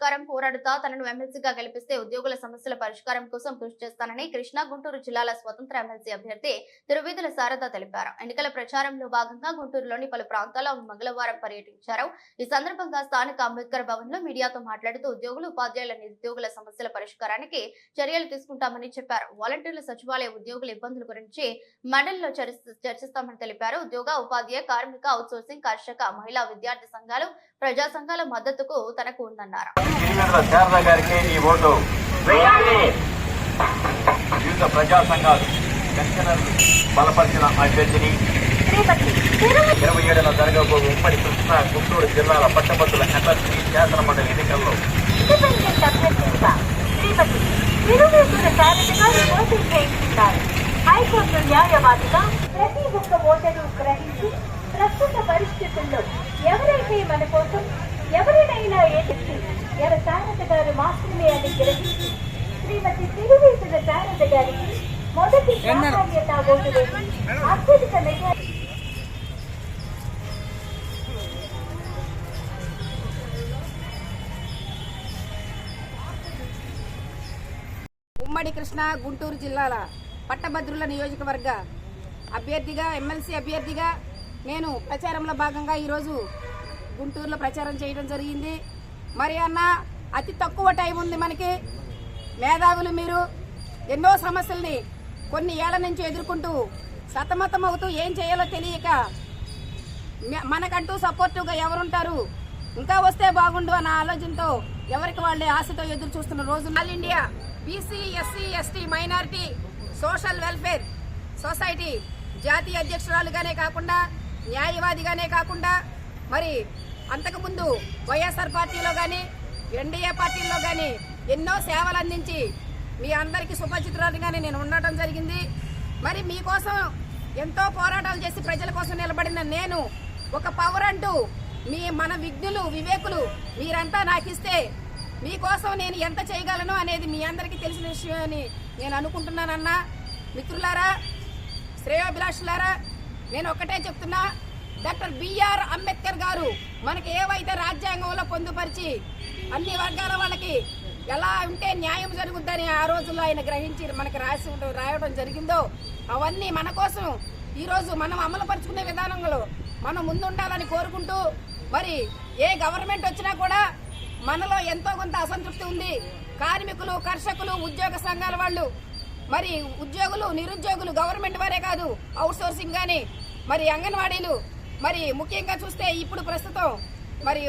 పరిష్కారం పోరాడుతా తనను ఎమ్మెల్సీగా గెలిపిస్తే ఉద్యోగుల సమస్యల పరిష్కారం కోసం కృషి చేస్తానని కృష్ణా గుంటూరు జిల్లాల స్వతంత్ర ఎమ్మెల్సీ అభ్యర్థి తిరువీధుల శారద తెలిపారు. ఎన్నికల ప్రచారంలో భాగంగా గుంటూరులోని పలు ప్రాంతాల్లో మంగళవారం పర్యటించారు. ఈ సందర్భంగా స్థానిక అంబేద్కర్ భవన్ లో మీడియాతో మాట్లాడుతూ ఉద్యోగులు, ఉపాధ్యాయుల, నిరుద్యోగుల సమస్యల పరిష్కారానికి చర్యలు తీసుకుంటామని చెప్పారు. వాలంటీర్ల, సచివాలయ ఉద్యోగుల ఇబ్బందుల గురించి మండలిలో చర్చిస్తామని తెలిపారు. ఉద్యోగ, ఉపాధ్యాయ, కార్మిక, అవుట్సోర్సింగ్, కర్షక, మహిళా, విద్యార్థి సంఘాలు, ప్రజా సంఘాల మద్దతుకు తనకు ఉందన్నారు. ప్రజా సంఘాలు బలపరిచిన అభ్యర్థిని 27న జరగబో ఉమ్మడి కృష్ణా గుంటూరు జిల్లాల పట్టభద్రుల ఎమ్మెల్సీ శాసన మండలి ఎన్నికల్లో హైకోర్టు న్యాయవాదిగా ప్రతి ఒక్క ఓటరు గ్రహించి ప్రస్తుత పరిస్థితుల్లో ఎవరైతే మన కోసం ఎవరినైనా ఏదెత్తి శారద గారు మాత్రమే అని గ్రహించి శ్రీమతి తిరువీధుల శారద గారికి మొదటి ప్రాధాన్యత ఓటు వేసి అత్యధిక మెజారిటీ. ఉమ్మడి కృష్ణా గుంటూరు జిల్లాల పట్టభద్రుల నియోజకవర్గ అభ్యర్థిగా, ఎమ్మెల్సీ అభ్యర్థిగా నేను ప్రచారంలో భాగంగా ఈరోజు గుంటూరులో ప్రచారం చేయడం జరిగింది. మరి అన్న, అతి తక్కువ టైం ఉంది మనకి. మేధావులు మీరు ఎన్నో సమస్యల్ని కొన్ని ఏళ్ల నుంచి ఎదుర్కొంటూ సతమతం అవుతూ ఏం చేయాలో తెలియక మనకంటూ సపోర్టివ్గా ఎవరుంటారు, ఇంకా వస్తే బాగుండు అన్న ఆలోచనతో ఎవరికి వాళ్ళే ఆశతో ఎదురు చూస్తున్న రోజు all India BC, SC, ST, minority social welfare society జాతీయ అధ్యక్షురాలుగానే కాకుండా, న్యాయవాదిగానే కాకుండా, మరి అంతకుముందు వైఎస్ఆర్ పార్టీలో కానీ, ఎన్డీఏ పార్టీలో కానీ ఎన్నో సేవలు అందించి మీ అందరికీ సుపరిచితురాలుగానే నేను ఉండటం జరిగింది. మరి మీకోసం ఎంతో పోరాటాలు చేసి ప్రజల కోసం నిలబడిన నేను ఒక పవర్ అంటూ మన విజ్ఞులు, వివేకులు మీరంతా నాకు ఇస్తే మీకోసం నేను ఎంత చేయగలను అనేది మీ అందరికీ తెలిసిన విషయం అని నేను అనుకుంటున్నానన్నా. మిత్రులారా, శ్రేయోభిలాషులారా, నేను ఒక్కటే చెప్తున్నా, డాక్టర్ బిఆర్ అంబేద్కర్ గారు మనకి ఏవైతే రాజ్యాంగంలో పొందుపరిచి అన్ని వర్గాల వాళ్ళకి ఎలా ఉంటే న్యాయం జరుగుద్దని ఆ రోజుల్లో ఆయన గ్రహించి మనకి రాయడం జరిగిందో అవన్నీ మన కోసం ఈరోజు మనం అమలుపరుచుకునే విధానంలో మనం ముందుండాలని కోరుకుంటూ, మరి ఏ గవర్నమెంట్ వచ్చినా కూడా మనలో ఎంతో కొంత అసంతృప్తి ఉంది. కార్మికులు, కర్షకులు, ఉద్యోగ సంఘాల వాళ్ళు, మరి ఉద్యోగులు, నిరుద్యోగులు, గవర్నమెంట్ వారే కాదు, అవుట్ సోర్సింగ్ కానీ, మరి అంగన్వాడీలు, మరి ముఖ్యంగా చూస్తే ఇప్పుడు ప్రస్తుతం మరి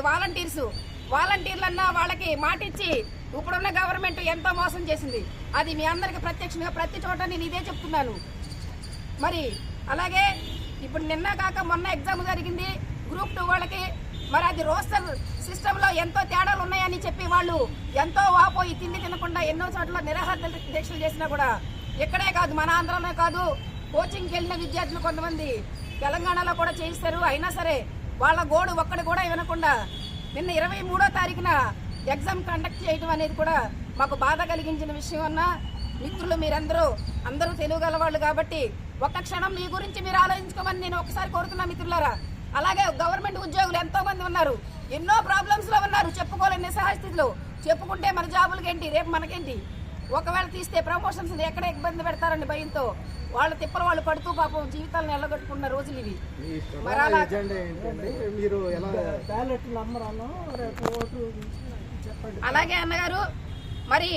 వాలంటీర్లన్నా వాళ్ళకి మాటిచ్చి ఇప్పుడున్న గవర్నమెంట్ ఎంతో మోసం చేసింది. అది మీ అందరికి ప్రత్యక్షంగా ప్రతి చోట నేను ఇదే చెప్తున్నాను. మరి అలాగే ఇప్పుడు నిన్న కాక మొన్న ఎగ్జామ్ జరిగింది గ్రూప్ 2 వాళ్ళకి. మరి అది రోస్టర్ సిస్టంలో ఎంతో తేడాలు ఉన్నాయని చెప్పి వాళ్ళు ఎంతో వాపోయి తిండి తినకుండా ఎన్నో చోట్ల నిరాహార దీక్షలు చేసినా కూడా ఇక్కడే కాదు, మన ఆంధ్రలో కాదు, కోచింగ్కి వెళ్ళిన విద్యార్థులు కొంతమంది తెలంగాణలో కూడా చేయిస్తారు. అయినా సరే వాళ్ళ గోడు ఒక్కడి కూడా వినకుండా నిన్న 23వ తారీఖున ఎగ్జామ్ కండక్ట్ చేయడం అనేది కూడా మాకు బాధ కలిగించిన విషయం అన్నా. మిత్రులు అందరూ తెలుగు గలవాళ్ళు కాబట్టి ఒక్క క్షణం మీ గురించి మీరు ఆలోచించుకోమని నేను ఒకసారి కోరుతున్నా మిత్రులారా. అలాగే గవర్నమెంట్ ఉద్యోగులు ఎంతో మంది ఉన్నారు, ఎన్నో ప్రాబ్లమ్స్ లో ఉన్నారు, చెప్పుకోలేని నిస్సహాయ స్థితిలో. చెప్పుకుంటే మన జాబులకేంటి, రేపు మనకేంటి, ఒకవేళ తీస్తే ప్రమోషన్స్ ఎక్కడ ఇబ్బంది పెడతారని భయంతో వాళ్ళ తిప్పలు వాళ్ళు పడుతూ పాపం జీవితాలను ఎల్లగొట్టుకున్న రోజులు ఇవి. అలాగే అన్నగారు, మరి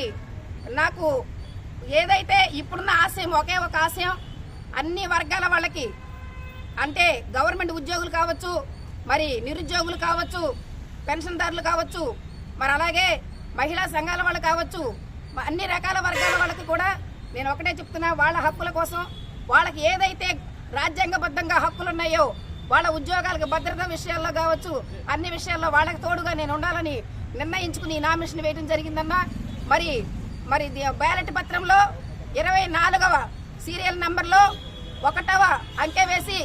నాకు ఏదైతే ఇప్పుడున్న ఆశయం, ఒకే ఒక ఆశయం, అన్ని వర్గాల వాళ్ళకి, అంటే గవర్నమెంట్ ఉద్యోగులు కావచ్చు, మరి నిరుద్యోగులు కావచ్చు, పెన్షన్దారులు కావచ్చు, మరి అలాగే మహిళా సంఘాల వాళ్ళు కావచ్చు, అన్ని రకాల వర్గాల వాళ్ళకి కూడా నేను ఒకటే చెప్తున్నా, వాళ్ళ హక్కుల కోసం, వాళ్ళకి ఏదైతే రాజ్యాంగబద్ధంగా హక్కులు ఉన్నాయో వాళ్ళ ఉద్యోగాలకు భద్రత విషయాల్లో కావచ్చు, అన్ని విషయాల్లో వాళ్ళకి తోడుగా నేను ఉండాలని నిర్ణయించుకుని నామినేషన్ వేయడం జరిగిందన్నా. మరి బ్యాలెట్ పత్రంలో 24వ సీరియల్ నంబర్లో 1వ అంకె వేసి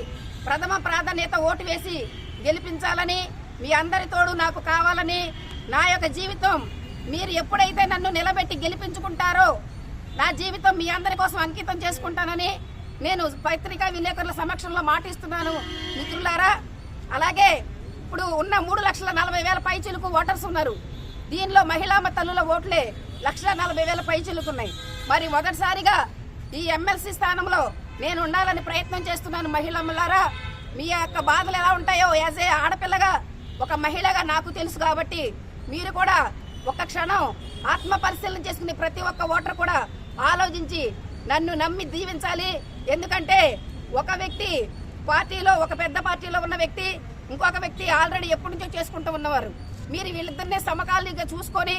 ప్రథమ ప్రాధాన్యత ఓటు వేసి గెలిపించాలని, మీ అందరి తోడు నాకు కావాలని, నా యొక్క జీవితం మీరు ఎప్పుడైతే నన్ను నిలబెట్టి గెలిపించుకుంటారో నా జీవితం మీ అందరి కోసం అంకితం చేసుకుంటానని నేను పత్రికా విలేకరుల సమక్షంలో మాటిస్తున్నాను మిత్రులారా. అలాగే ఇప్పుడు ఉన్న 3,40,000 పైచిలకు ఓటర్స్ ఉన్నారు. దీనిలో మహిళా తల్లుల ఓట్లే 1,40,000 పై చిల్లుతున్నాయి. మరి మొదటిసారిగా ఈ ఎమ్మెల్సీ స్థానంలో నేను ఉండాలని ప్రయత్నం చేస్తున్నాను. మహిళలారా, మీ యొక్క బాధలు ఎలా ఉంటాయో యాజ్ ఏ ఆడపిల్లగా, ఒక మహిళగా నాకు తెలుసు. కాబట్టి మీరు కూడా ఒక్క క్షణం ఆత్మ పరిశీలన చేసుకుని ప్రతి ఒక్క ఓటర్ కూడా ఆలోచించి నన్ను నమ్మి దీవించాలి. ఎందుకంటే ఒక వ్యక్తి పార్టీలో, ఒక పెద్ద పార్టీలో ఉన్న వ్యక్తి, ఇంకొక వ్యక్తి ఆల్రెడీ ఎప్పటి నుంచో చేసుకుంటూ ఉన్నవారు. మీరు వీళ్ళిద్దరినీ సమకాలీగా చూసుకొని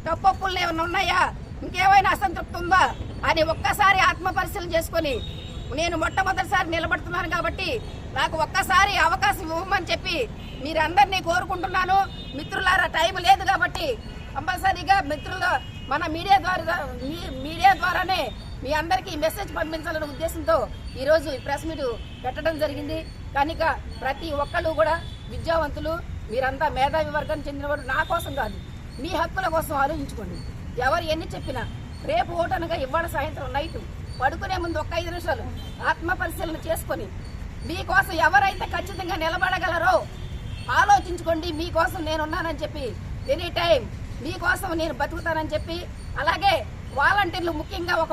తప్పొప్పులు ఏమైనా ఉన్నాయా, ఇంకేమైనా అసంతృప్తి ఉందా అని ఒక్కసారి ఆత్మ పరిశీలన చేసుకొని, నేను మొట్టమొదటిసారి నిలబడుతున్నాను కాబట్టి నాకు ఒక్కసారి అవకాశం ఇవ్వమని చెప్పి మీరందరినీ కోరుకుంటున్నాను. మిత్రులారా, టైం లేదు కాబట్టి కంపల్సరీగా మిత్రులు మన మీడియా ద్వారానే మీ అందరికీ మెసేజ్ పంపించాలనే ఉద్దేశంతో ఈరోజు ఈ ప్రెస్ మీట్ పెట్టడం జరిగింది. కనుక ప్రతి ఒక్కళ్ళు కూడా విద్యావంతులు, మీరంతా మేధావి వర్గానికి చెందినవారు. నా కోసం కాదు, మీ హక్కుల కోసం ఆలోచించుకోండి. ఎవరు ఎన్ని చెప్పినా రేపు ఓటనగా ఇవాళ సాయంత్రం నైట్ పడుకునే ముందు ఒక 5 నిమిషాలు ఆత్మ పరిశీలన చేసుకొని మీకోసం ఎవరైతే ఖచ్చితంగా నిలబడగలరో ఆలోచించుకోండి. మీకోసం నేనున్నానని చెప్పి, ఎనీ టైం మీకోసం నేను బతుకుతానని చెప్పి, అలాగే వాలంటీర్లు ముఖ్యంగా ఒక